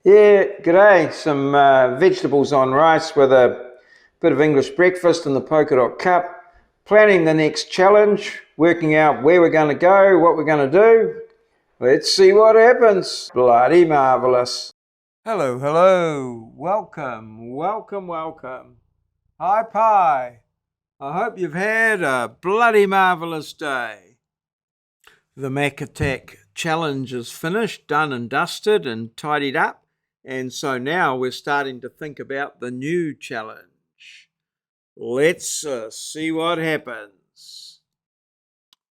Yeah, g'day. Some vegetables on rice with a bit of English breakfast in the polka dot cup. Planning the next challenge, working out where we're going to go, what we're going to do. Let's see what happens. Bloody marvellous. Hello, hello. Welcome. Hi, Pie. I hope you've had a bloody marvellous day. The Mac Attack challenge is finished, done and dusted and tidied up. And so now we're starting to think about the new challenge. Let's see what happens.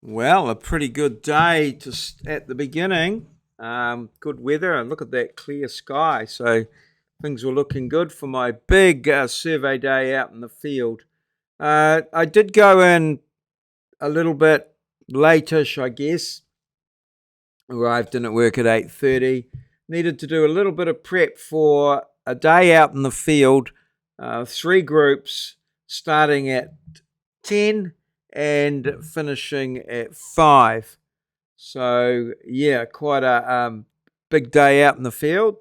Well, a pretty good day at the beginning. Good weather, and look at that clear sky. So things were looking good for my big survey day out in the field. I did go in a little bit late-ish, I guess. Arrived in at work at 8:30. Needed to do a little bit of prep for a day out in the field. 3 groups starting at 10 and finishing at 5. So yeah, quite a big day out in the field.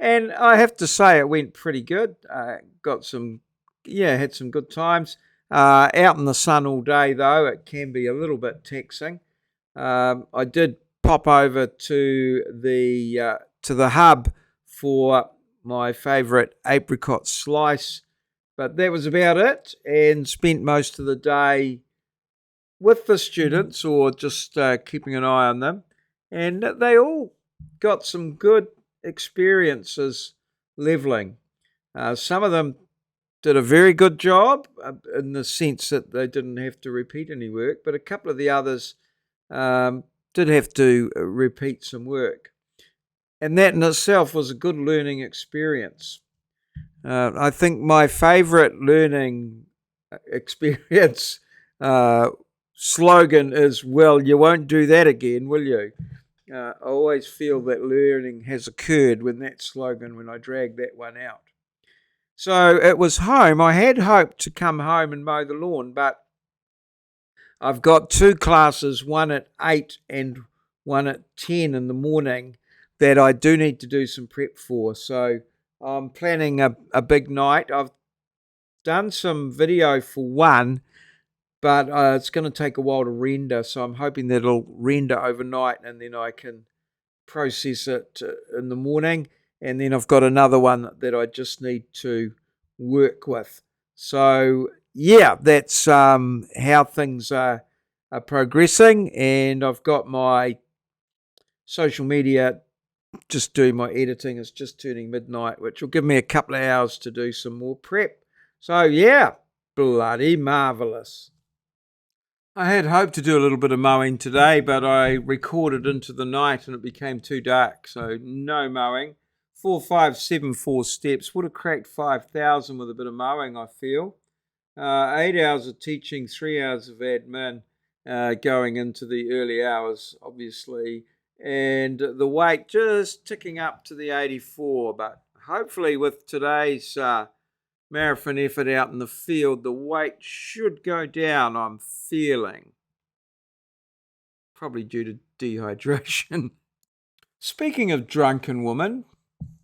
And I have to say it went pretty good. Had some good times. Out in the sun all day though, it can be a little bit taxing. I did pop over to the hub for my favourite apricot slice, but that was about it, and spent most of the day with the students or just keeping an eye on them, and they all got some good experiences levelling. Some of them did a very good job in the sense that they didn't have to repeat any work, but a couple of the others did have to repeat some work. And that in itself was a good learning experience. I think my favourite learning experience slogan is, well, you won't do that again, will you? I always feel that learning has occurred when I drag that one out. So it was home. I had hoped to come home and mow the lawn, but I've got 2 classes, one at 8 and one at 10 in the morning, that I do need to do some prep for. So I'm planning a big night. I've done some video for one, but it's going to take a while to render. So I'm hoping that it'll render overnight and then I can process it in the morning. And then I've got another one that I just need to work with. So yeah, that's how things are progressing. And I've got my social media, just doing my editing. It's just turning midnight, which will give me a couple of hours to do some more prep. So yeah, bloody marvellous. I had hoped to do a little bit of mowing today, but I recorded into the night and it became too dark, so no mowing. 4,574 steps, would have cracked 5,000 with a bit of mowing, I feel. 8 hours of teaching, 3 hours of admin, going into the early hours, obviously. And the weight just ticking up to the 84, but hopefully with today's marathon effort out in the field, the weight should go down, I'm feeling. Probably due to dehydration. Speaking of drunken woman,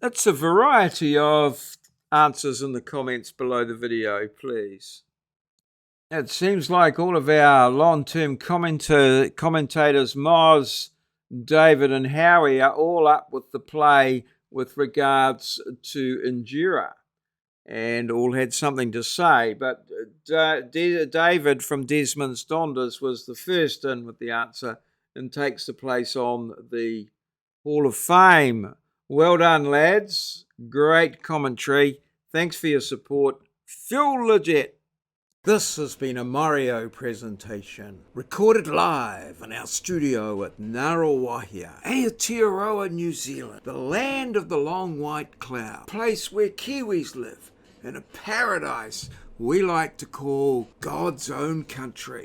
it's a variety of answers in the comments below the video, please. It seems like all of our long-term commentators, Moz, David and Howie, are all up with the play with regards to Endura, and all had something to say. But David from Desmond's Donders was the first in with the answer and takes the place on the Hall of Fame. Well done, lads. Great commentary. Thanks for your support. Fuel legit. This has been a maurieos presentation, recorded live in our studio at Ngaruawahia, Aotearoa, New Zealand, the land of the long white cloud, place where Kiwis live, in a paradise we like to call God's own country.